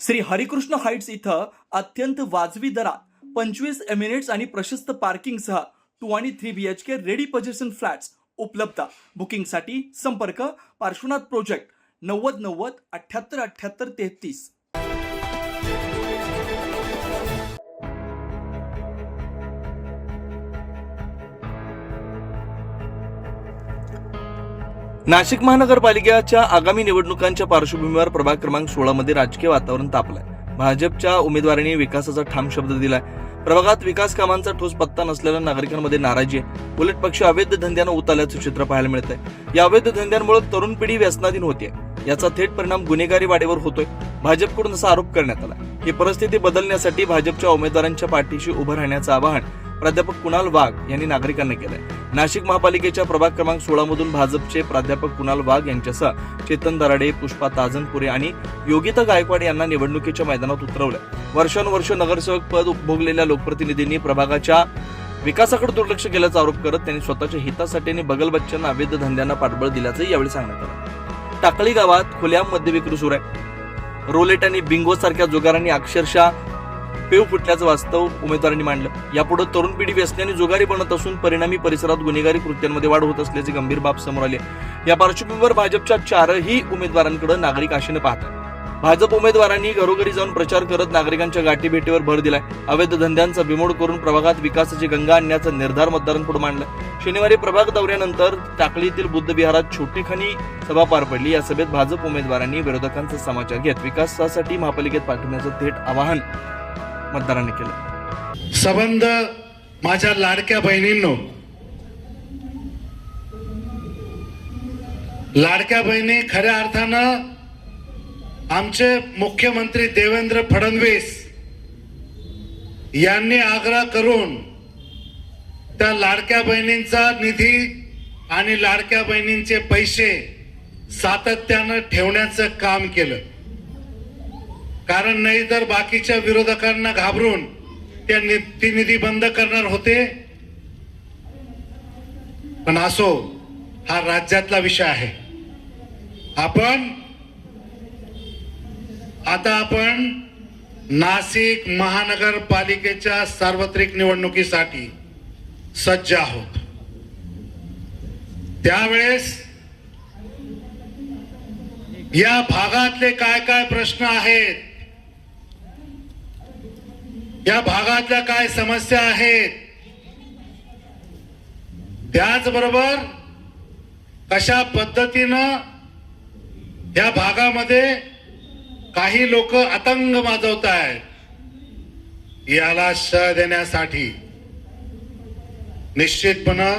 Shri Harikrishna Heights इथं अत्यंत वाजवी दरात 25 एमिनेट्स आणि प्रशस्त पार्किंगसह 2 आणि 3 BHK रेडी पोझिशन फ्लॅट्स उपलब्ध. बुकिंगसाठी संपर्क पार्श्वनाथ प्रोजेक्ट 9090 78 78 33. नाशिक महानगरपालिकेच्या आगामी निवडणुकांच्या पार्श्वभूमीवर प्रभाग क्रमांक 16 मध्ये राजकीय वातावरण तापलंय. भाजपच्या उमेदवारांनी विकासाचा ठाम शब्द दिलाय. प्रभागात विकास कामांचा ठोस पत्ता नसलेल्या नागरिकांमध्ये नाराजी आहे. उलट पक्ष अवैध धंद्यानं उत आल्याचं चित्र पाहायला मिळतंय. या अवैध धंद्यांमुळे तरुण पिढी व्यसनाधीन होतीये. याचा थेट परिणाम गुन्हेगारी वाढीवर होतोय. भाजपकडून असा आरोप करण्यात आला. ही परिस्थिती बदलण्यासाठी भाजपच्या उमेदवारांच्या पाठीशी उभं राहण्याचं आवाहन प्राध्यापक कुणाल वाघ यांनी नागरिकांना केलंय. नाशिक महापालिकेच्या प्रभाग क्रमांक 16 मधून भाजपचे प्राध्यापक कुणाल वाघ यांच्यासह चेतन दराडे, पुष्पा ताजनपुरे आणि योगिता गायकवाड यांना निवडणुकीच्या मैदानात उतरवलं. वर्षानुवर्ष नगरसेवक पद उपभोगलेल्या लोकप्रतिनिधींनी प्रभागाच्या विकासाकडे दुर्लक्ष केल्याचा आरोप करत त्यांनी स्वतःच्या हितासाठी आणि बगल बच्चांना अवैध धंद्यांना पाठबळ दिल्याचं यावेळी सांगण्यात आलं. टाकळी गावात खुल्या मद्य विक्री सुरू आहे. रोलेट आणि बिंगो सारख्या जुगारांनी अक्षरशः पेव फुटल्याचं वास्तव उमेदवारांनी मांडलं. यापुढे तरुण पिढी व्यसनाने जुगारी बनत असून परिणामी परिसरात गुन्हेगारी कृत्यांमध्ये वाढ होत असल्याची गंभीर बाब समोर आली. या पार्श्वभूमीवर भाजपच्या 4ही उमेदवारांकडे नागरिक आशेने पाहतात. भाजप उमेदवारांनी घरोघरी जाऊन प्रचार करत नागरिकांच्या गाठीभेटीवर भर दिलाय. अवैध धंद्यांचा बिमोड करून प्रभागात विकासाची गंगा आणण्याचा निर्धार मतदारांपुढे मांडला. शनिवारी प्रभाग दौऱ्यानंतर टाकळीतील बुद्ध विहारात छोटेखानी सभा पार पडली. या सभेत भाजप उमेदवारांनी विरोधकांचा समाचार घेत विकासासाठी महापालिकेत पाठवण्याचं थेट आवाहन मतदारांनी केलं. संबंध माझ्या लाडक्या बहिणींनो, लाडक्या बहिणी खऱ्या अर्थानं आमचे मुख्यमंत्री देवेंद्र फडणवीस यांनी आग्रह करून त्या लाडक्या बहिणींचा निधी आणि लाडक्या बहिणींचे पैसे सातत्यानं ठेवण्याचं काम केलं. कारण नाही तर बाकीच्या विरोधकांना घाबरून ती निधी बंद करणार होते. पण असो, हा राज्यातला विषय आहे. आता आपण नाशिक महानगरपालिकेच्या सार्वत्रिक निवडणुकीसाठी सज्ज आहोत. त्यावेळेस या भागातले काय काय प्रश्न आहेत, या भागातल्या काय समस्या आहेत, त्याचबरोबर कशा पद्धतीनं या भागामध्ये काही लोक आतंक माजवत आहेत, याला शह देण्यासाठी निश्चितपणे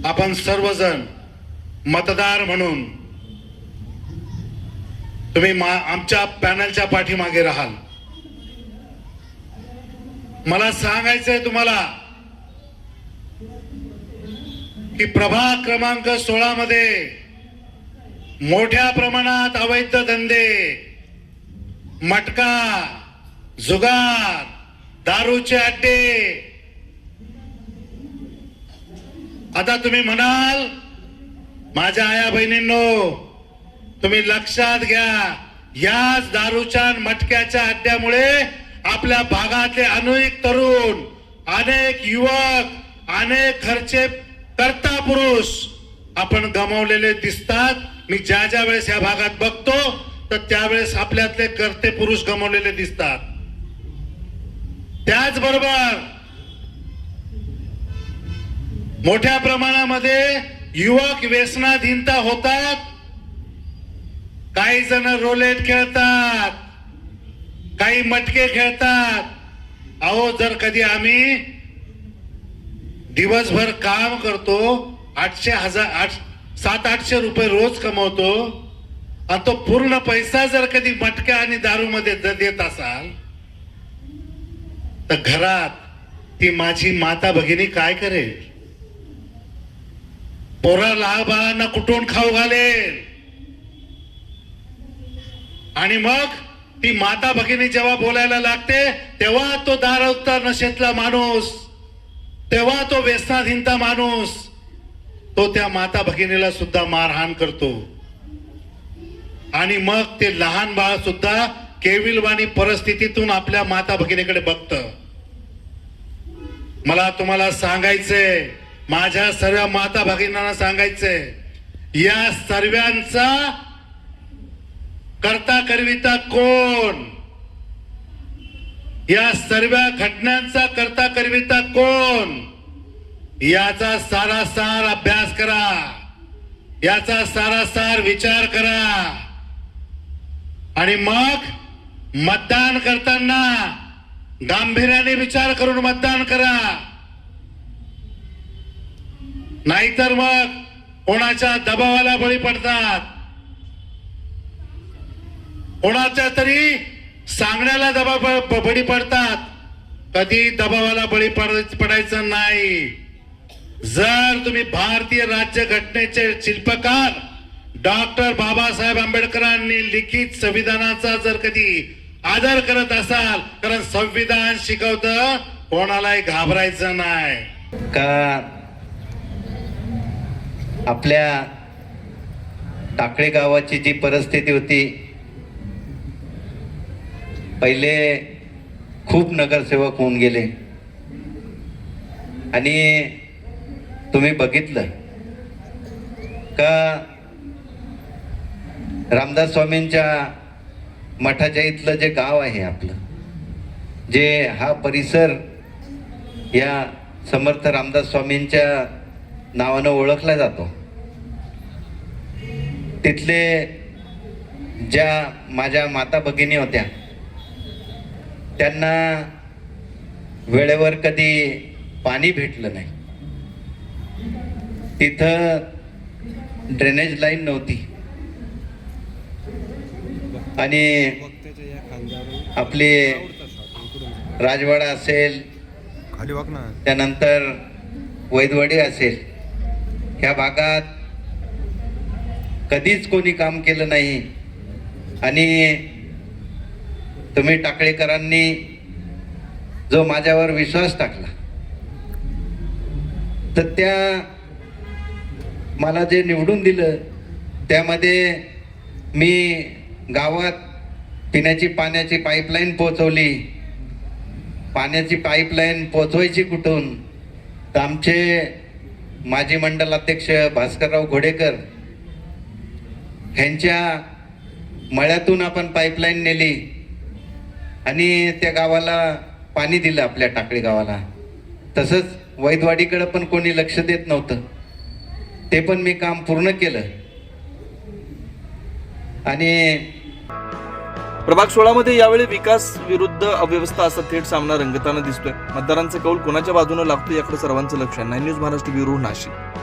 आपण सर्वजण मतदार म्हणून तुम्ही आमच्या पॅनलच्या पाठीमागे राहाल. मला सांगायचंय तुम्हाला की प्रभाग क्रमांक 16 मध्ये मोठ्या प्रमाणात अवैध धंदे, मटका, जुगार, दारूचे अड्डे. आता तुम्ही म्हणाल, माझ्या आया बहिणींनो, तुम्ही लक्षात घ्या, याच दारूच्या मटक्याच्या अड्ड्यामुळे आपल्या भागातले अनेक तरुण, अनेक युवक, अनेक घरचे कर्ता पुरुष आपण गमावलेले दिसतात. मी ज्या ज्या वेळेस या भागात बघतो तर त्यावेळेस आपल्यातले कर्ते पुरुष गमावलेले दिसतात. त्याचबरोबर मोठ्या प्रमाणामध्ये युवक व्यसनाधीनता होतात. काही जण रोलेट खेळतात, काही मटके खेळतात. अहो, जर कधी आम्ही दिवसभर काम करतो, 700-800 रुपये रोज कमवतो, आणि तो पूर्ण पैसा जर कधी मटक्या आणि दारू मध्ये देत असाल तर घरात ती माझी माता भगिनी काय करेल? पोरा लहान बाळांना कुठून खाऊ घालेल? आणि मग ती माता भगिनी जेव्हा बोलायला लागते तेव्हा तो दारूचा नशेतला माणूस, तेव्हा तो व्यसनाधीनता माणूस, तो त्या माता भगिनीला सुद्धा मारहाण करतो. आणि मग ते लहान बाळ सुद्धा केविलवाणी परिस्थितीतून आपल्या माता भगिनीकडे बघतं. मला तुम्हाला सांगायचंय, माझ्या सर्व माता भगिनींना सांगायचंय, या सर्वांचा करता करविता कोण, या सर्व घटनांचा करता करविता कोण, याचा सारासार अभ्यास करा, याचा सारासार विचार करा आणि मग मतदान करताना गांभीर्याने विचार करून मतदान करा. नाहीतर मग कोणाच्या दबावाला बळी पडतात, कोणाच्या तरी सांगण्याला बळी पडतात. कधी दबावाला बळी पडायचं नाही. जर तुम्ही भारतीय राज्यघटनेचे शिल्पकार डॉक्टर बाबासाहेब आंबेडकरांनी लिखित संविधानाचा जर कधी आदर करत असाल, कारण संविधान शिकवतं कोणालाही घाबरायचं नाही. का आपल्या टाकळे गावाची जी परिस्थिती होती, पहिले खूप नगरसेवक होऊन गेले आणि तुम्ही बघितलं का रामदास स्वामींच्या मठाच्या इथलं जे गाव आहे आपलं, जे हा परिसर या समर्थ रामदास स्वामींच्या नावानं ओळखला जातो, तिथले ज्या माझ्या माता भगिनी होत्या त्यांना वेळेवर कधी पाणी भेटलं नाही. तिथं ड्रेनेज लाईन नव्हती आणि आपली राजवाडा असेल, त्यानंतर वैदवाडी असेल, ह्या भागात कधीच कोणी काम केलं नाही. आणि तुम्ही टाकळेकरांनी जो माझ्यावर विश्वास टाकला, तर त्या मला जे निवडून दिलं त्यामध्ये मी गावात पिण्याची पाण्याची पाईपलाईन पोहोचवली. पाण्याची पाईपलाईन पोहोचवायची कुठून, तर आमचे माजी मंडल अध्यक्ष भास्करराव घोडेकर ह्यांच्या मळ्यातून आपण पाईपलाईन नेली आणि त्या गावाला पाणी दिलं, आपल्या टाकळी गावाला. तसंच वैदवाडीकडे पण कोणी लक्ष देत नव्हतं, ते पण मी काम पूर्ण केलं. आणि प्रभाग 16 मध्ये यावेळी विकास विरुद्ध अव्यवस्था असा थेट सामना रंगताना दिसतोय. मतदारांचा कौल कोणाच्या बाजूने लागतो याकडे सर्वांचं लक्ष आहे. 9 न्यूज महाराष्ट्र ब्युरो, नाशिक.